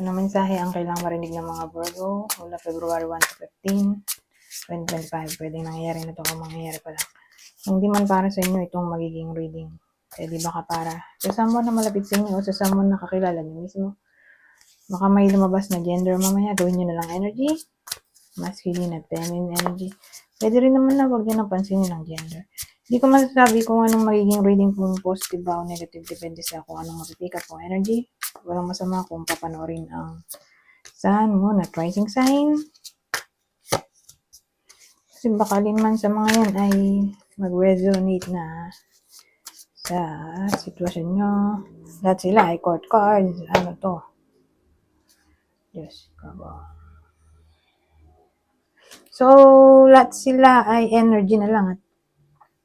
Anong mensahe ang kailangang marinig ng mga Virgo mula February 1 to 15, 2025? Pwedeng nangyayari na ito kung mangyayari pa lang. Hindi man para sa inyo itong magiging reading. Pwede baka para sa someone na malapit sa inyo o sa someone na kakilala niyo mismo. Baka may lumabas na gender mamaya, gawin nyo na lang energy. Masculine at feminine energy. Pwede rin naman na huwag nyo nang pansinin ang gender. Hindi ko masasabi kung anong magiging reading, kung positive ba o negative. Depende sa kung anong mapipick up kong energy. Walang masama kung papanoorin ang Sun, Moon at Rising Sign. Kasi bakalin man sa mga yan ay mag-resonate na sa sitwasyon nyo. Lahat sila ay court cards. Ano to? Yes, kaba. So, lahat sila ay energy na lang at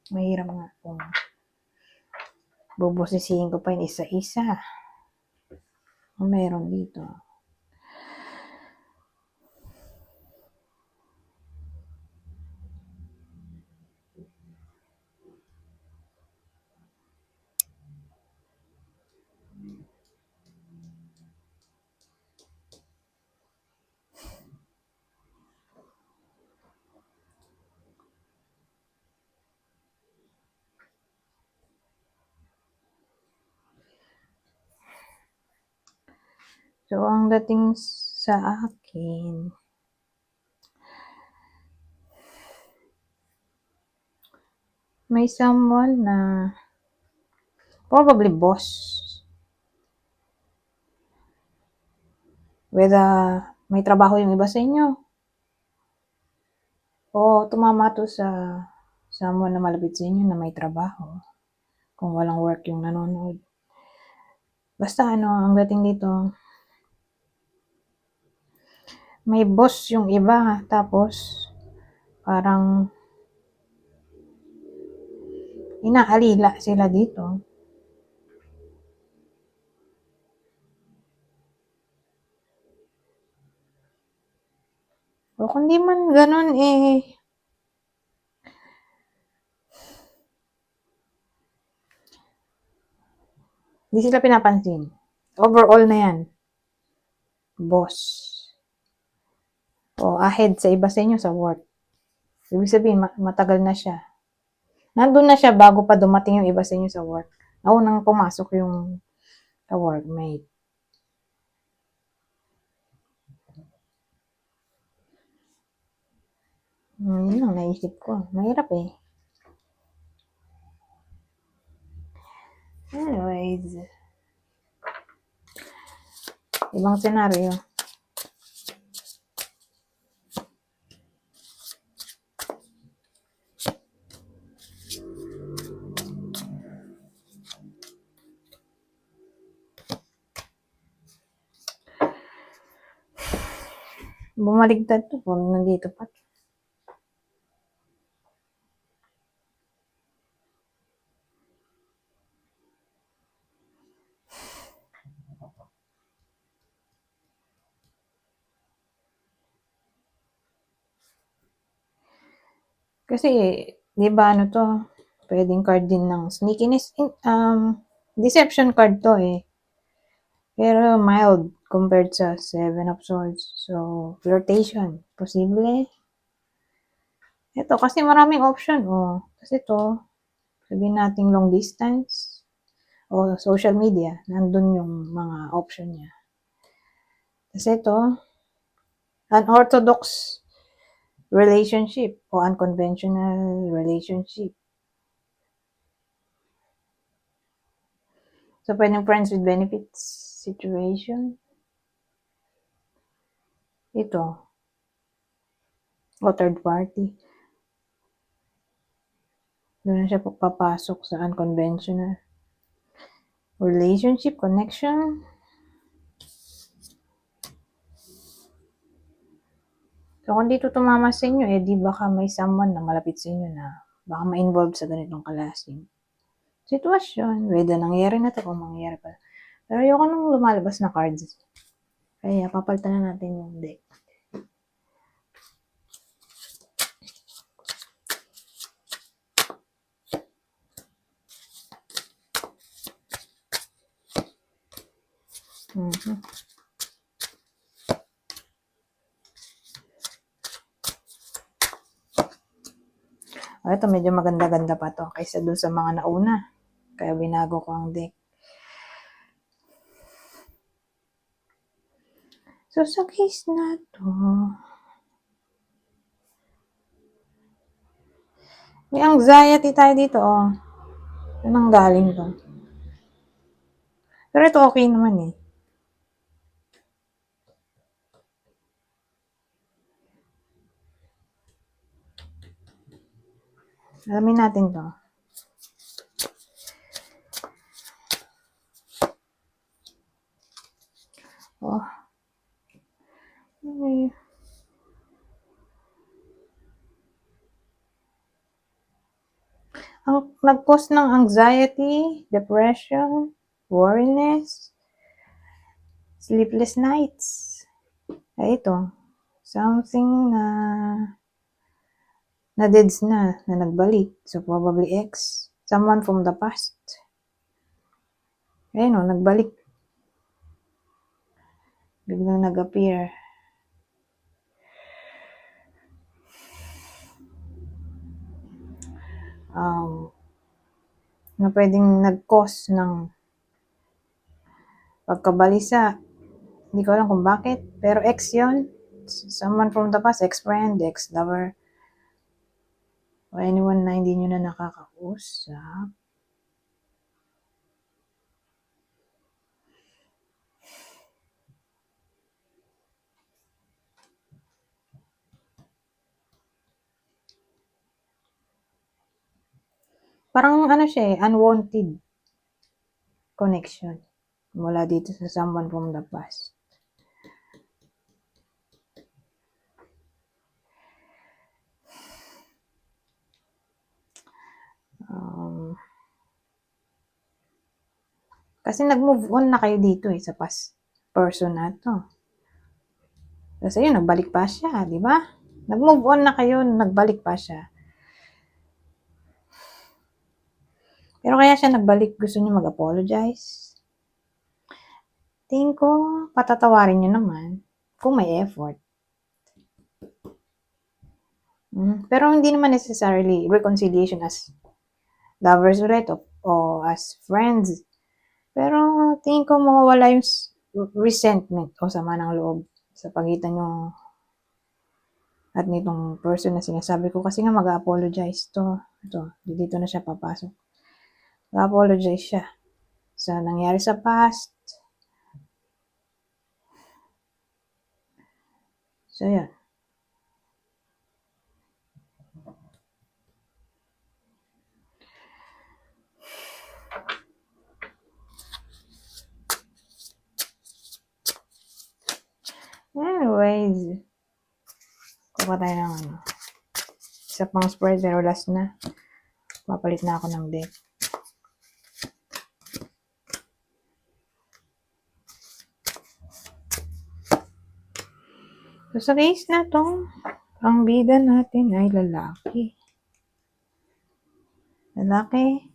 mahirap nga kung bubusisihin ko pa yun isa-isa. Meron dito. So, ang dating sa akin, may someone na probably boss. Whether may trabaho yung iba sa inyo o tumama to sa someone na malapit sa inyo na may trabaho. Kung walang work yung nanonood. Basta ang dating dito, may boss yung iba, tapos parang inaalila sila dito. O kung di man ganun di sila pinapansin. Overall na yan. Boss. O ahead sa iba sa inyo sa work. Ibig sabihin, matagal na siya. Nandun na siya bago pa dumating yung iba sa inyo sa work. Naunang pumasok yung workmate. Yun ang naisip ko. Mahirap eh. Anyways. Ibang senaryo. Bumaligtad to kung nandito pa. Kasi, di ba to, pwedeng card din ng sneakiness. Deception card to eh. Pero mild compared sa Seven of Swords. So, flirtation. Posible. Ito, kasi maraming option. Kasi ito, sabihin natin long distance o social media. Nandun yung mga option niya. Kasi ito, unorthodox relationship o unconventional relationship. So, pwedeng friends with benefits situation. Ito. O third party. Doon na siya papasok sa unconventional relationship, connection. So, kung dito tumama sa inyo, di baka may someone na malapit sa inyo na baka ma-involve sa ganitong klaseng sitwasyon. Whether nangyayari na to kung mangyayari pa. Pero ayoko nung lumalabas na cards. Kaya papalitan na natin yung deck. Ito, medyo maganda-ganda pa to kaysa dun sa mga nauna. Kaya binago ko ang deck. So, sa case na to, may anxiety tayo dito, oh. Saan ang galing to? Pero ito okay naman eh. Alamin natin to. Oh. Okay. Ang nag-cause ng anxiety, depression, worriness, sleepless nights. Ay, ito. Something na deads na nagbalik. So, probably ex. Someone from the past. Ayun o, nagbalik. Biglang nag-appear. Na pwedeng nag-cause ng pagkabalisa. Hindi ko alam kung bakit. Pero ex yun. Someone from the past, ex-friend, ex-lover. O anyone na hindi nyo na nakakausap. Parang ano siya eh, unwanted connection mula dito sa someone from the past. Kasi nag-move on na kayo dito eh sa past person na to. Kasi yun, nagbalik pa siya, di ba? Nag-move on na kayo, nagbalik pa siya. Pero kaya siya nagbalik, gusto niyo mag-apologize? Tingin ko, patatawarin niyo naman kung may effort. Pero hindi naman necessarily reconciliation as lovers ulit o as friends. Pero tingin ko mawawala yung resentment o sama ng loob sa pagitan nyo at nitong person na sinasabi ko. Kasi nga mag-apologize to. Ito, dito na siya papasok. Mag-apologize siya sa nangyari sa past. So, yan. Anyways, kuha tayo ng isa pang spread pero last na. Papalit na ako ng deck. So, sa case na to, ang bida natin ay lalaki. Lalaki,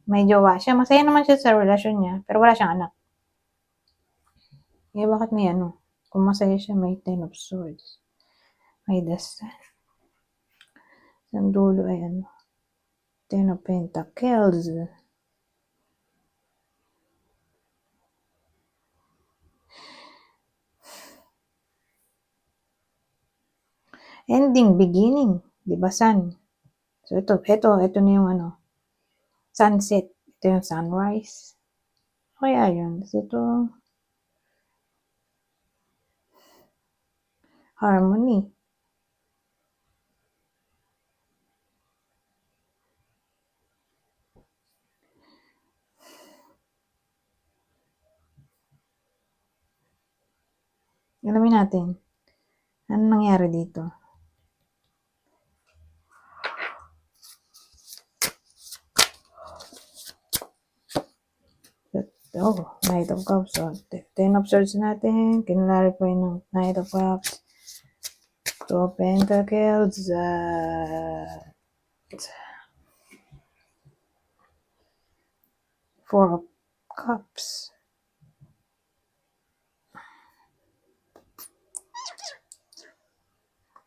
may jowa siya. Masaya naman siya sa relasyon niya, pero wala siyang anak. Eh, bakit may ano? Kung masaya siya, may 10 of Swords. May dasal. Ang dulo ay ano? 10 of Pentacles. Ending, beginning. Di ba, sun? So, ito na yung ano, sunset. Ito yung sunrise. Kaya yun. So, ito, harmony. Alamin natin. Ano nangyari dito? Oh, Knight of Cups. So, 10 of Swords natin. Kinlarify ng Knight of Cups. 2 of Pentacles. 4 of Cups.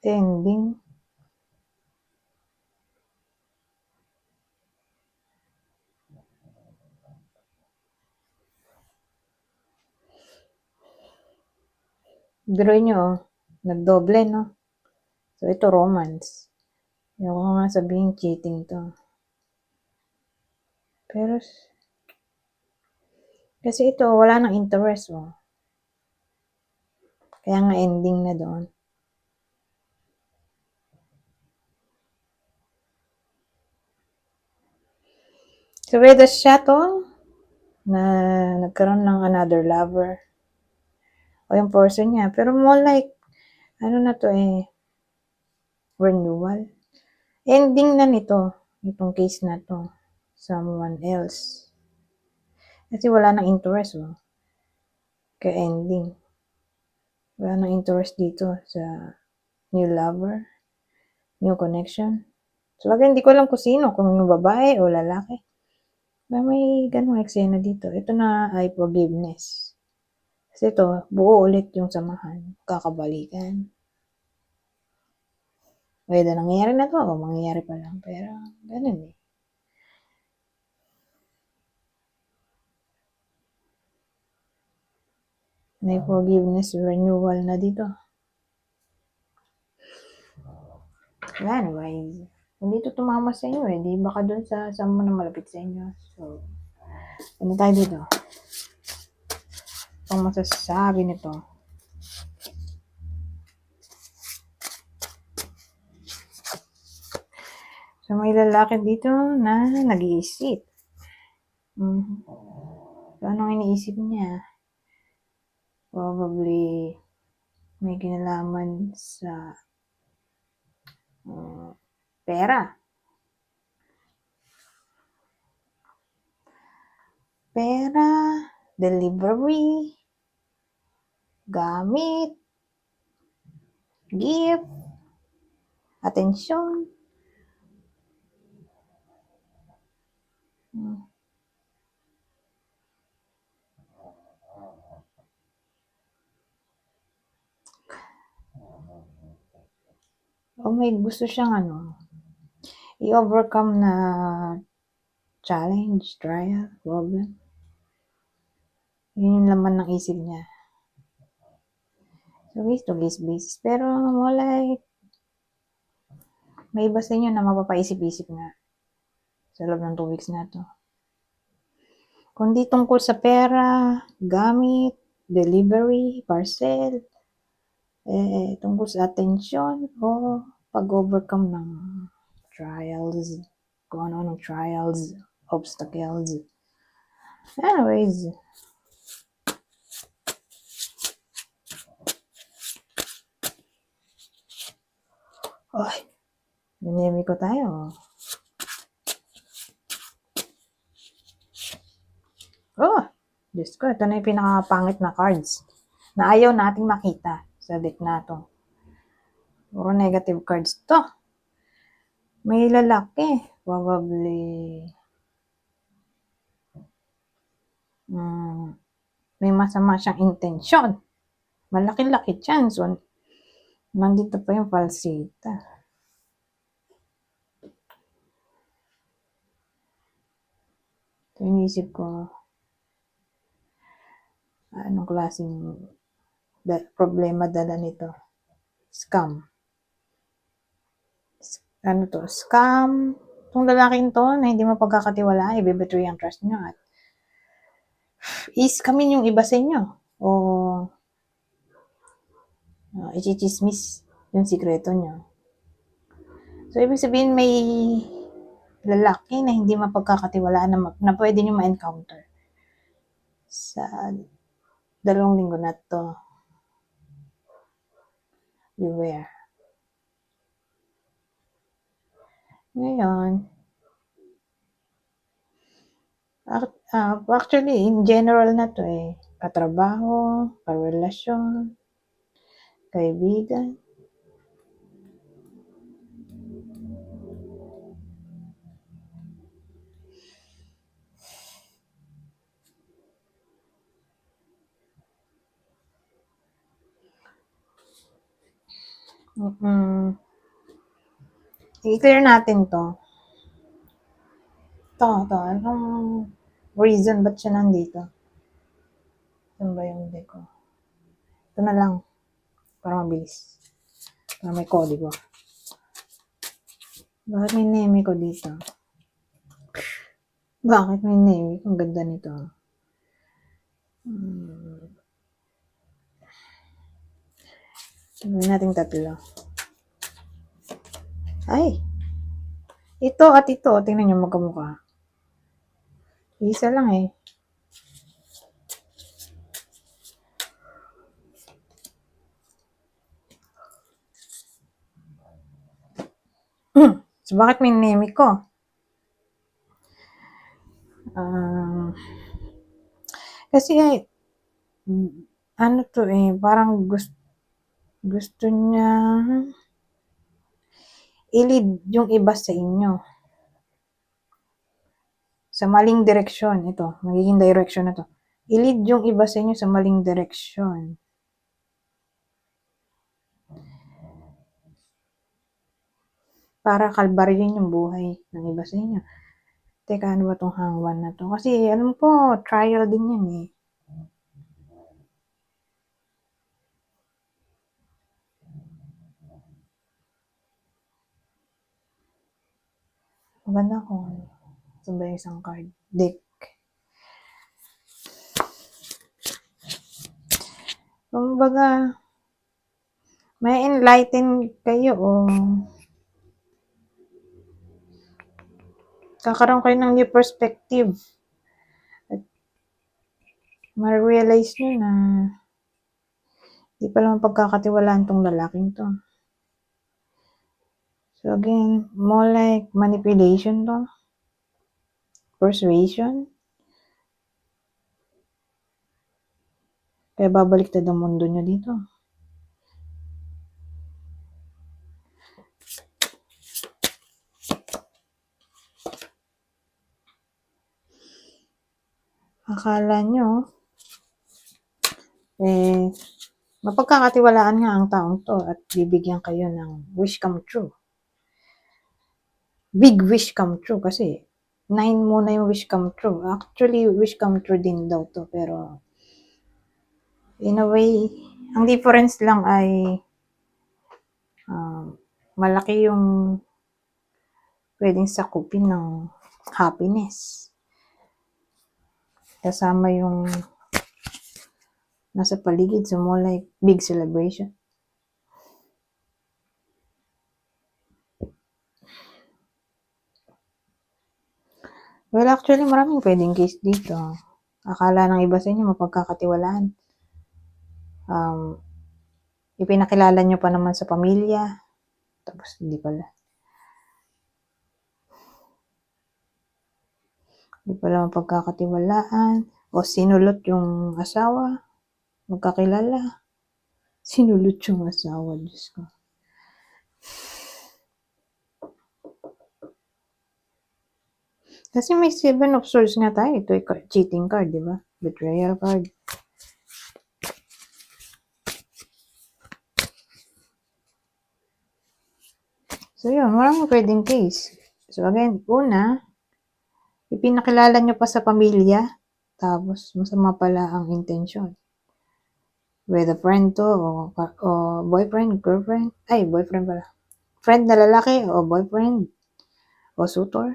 Ending. Biruin nyo, nagdoble, no? So, ito romance. Ayoko nga sabihin cheating to. Pero, kasi ito, wala nang interest, oh. Kaya nga ending na doon. So, whether siya to, na nagkaroon ng another lover, o yung person niya. Pero more like, ano na to eh, renewal. Ending na nito, itong case na to, someone else. Kasi wala nang interest, oh. Kaya ending. Wala nang interest dito sa new lover, new connection. So, bagay, hindi ko alam kung sino, kung yung babae o lalaki. May ganung eksena dito. Ito na ay forgiveness. Kasi ito, buo ulit yung samahan. Kakabalikan. Whether nangyayari na to o mangyayari pa lang. Pero, ganun eh. May forgiveness renewal na dito. Anyways, hindi ito tumama sa inyo eh. Di baka dun sa mo na malapit sa inyo. So, ano tayo dito? Itong masasabi nito. So, may lalaki dito na nag-iisip. So, anong iniisip niya? Probably may kinalaman sa pera. Pera, delivery, gamit, gift, atensyon. O may gusto siyang i-overcome na challenge, trial, problem. Yun yung laman ng isip niya. So, case to case basis. Pero, wala may iba sa inyo na mapapaisip-isip nga sa loob ng 2 weeks na to. Kundi tungkol sa pera, gamit, delivery, parcel, tungkol sa attention o pag-overcome ng trials, kung ano-anong trials, obstacles. Anyways, ay, binemi ko tayo. Oh, Diyos ko, ito na yung pinakapangit na cards na ayaw nating makita sa deck na to. Puro negative cards to. May lalaki, probably may masama siyang intensyon. Malaki-laki chance. So, nandito pa yung falsita. So, inisip ko, anong klaseng problema dala nito? Scam. Ano to? Scam. Itong lalaking to na hindi mo pagkakatiwalaan, ibibetray ang trust nyo at is-scamin yung iba sa inyo. O i-chismis yung sikreto nyo. So, ibig sabihin may lalaki na hindi mapagkakatiwalaan na pwede nyo ma-encounter sa 2 linggo na to. Beware. Ngayon, actually, in general na to eh. Katrabaho, karelasyon, kaibigan. I-clear natin to. Ito. Anong reason ba't siya nandito? Saan ba yung deck ko? Ito na lang. Para mabilis. Para may kodigo. Bakit may name ko dito? Bakit may name? Ang ganda nito. Gawin natin 3. Ay! Ito at ito. Tingnan nyo magkamukha. Isa lang eh. So, bakit may name ko? Kasi ano to eh, parang gusto niya i-lead yung iba sa inyo. Sa maling direksyon. Ito, magiging direction na to. I-lead yung iba sa inyo sa maling direksyon. Para kalbaryin yung buhay ng iba sa inyo. Teka, ano ba tong hangwan na to? Kasi, alam ko, trial din yan eh. Maganda kung ano. Ito ba isang card? Deck. Kumbaga, may enlighten kayo o kakaroon kayo ng new perspective. At ma-realize nyo na di pala mapagkakatiwalaan tong lalaking to. So again, more like manipulation to. Persuasion. Kaya babaliktad ang mundo nyo dito. Akala nyo, mapagkakatiwalaan nga ang taong to at bibigyan kayo ng wish come true. Big wish come true kasi 9 muna yung wish come true. Actually, wish come true din daw to pero in a way, ang difference lang ay malaki yung pwedeng sakupin ng happiness. Kasama yung nasa paligid. So more like big celebration. Well, actually, maraming pwedeng case dito. Akala ng iba sa inyo mapagkakatiwalaan. Ipinakilala nyo pa naman sa pamilya. Tapos, hindi pala. Hindi pala mapagkakatiwalaan. O sinulot yung asawa. Magkakilala. Sinulot yung asawa. Diyos ko. Kasi may 7 of Swords nga tayo. Ito ay cheating card, di ba? Betrayal card. So, yun. Maraming pwedeng case. So, again, una, ipinakilala nyo pa sa pamilya. Tapos, masama pala ang intention. Whether friend to, o boyfriend, girlfriend. Ay, boyfriend pala. Friend na lalaki, o boyfriend, o suitor.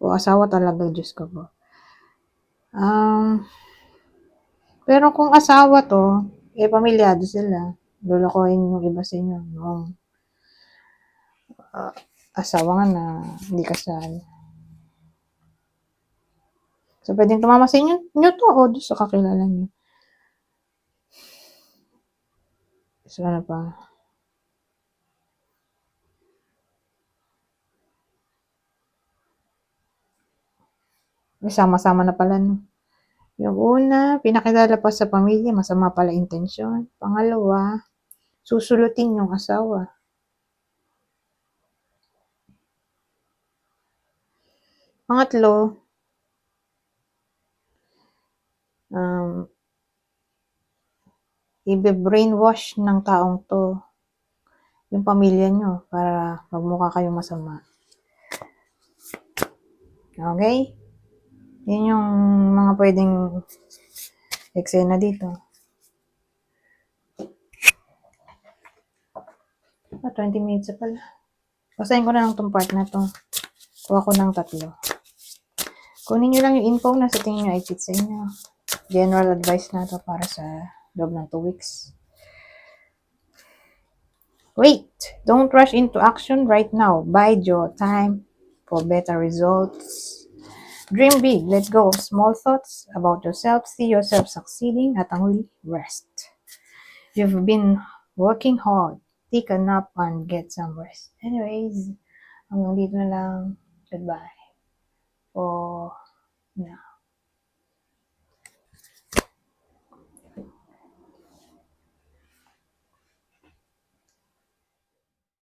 O asawa talaga, Diyos ko po. Pero kung asawa to, pamilyado sila. Lulukohin yung iba sa inyo. Noong asawa nga na hindi kasal. So, pwedeng tumama sa inyo to o doon sa kakilala nyo. So, ano pa? Sama-sama na pala, no? Yung una, pinakilala pa sa pamilya, masama pala intensyon. Pangalawa, susulutin yung asawa. Pangatlo, i-brainwash ng taong to yung pamilya nyo para magmukha kayong masama. Okay? Yun yung mga pwedeng Eksena dito. 20 minutes na pala. Basahin ko na lang tong part na to. Kuha ko ng 3. Kunin nyo lang yung info na sa tingin nyo ay fit sa inyo. General advice na to para sa loob ng 2 weeks. Wait! Don't rush into action right now. Bide your time for better results. Dream big. Let go of small thoughts about yourself. See yourself succeeding at ang huli, rest. You've been working hard. Take a nap and get some rest. Anyways, hanggang dito na lang. Goodbye.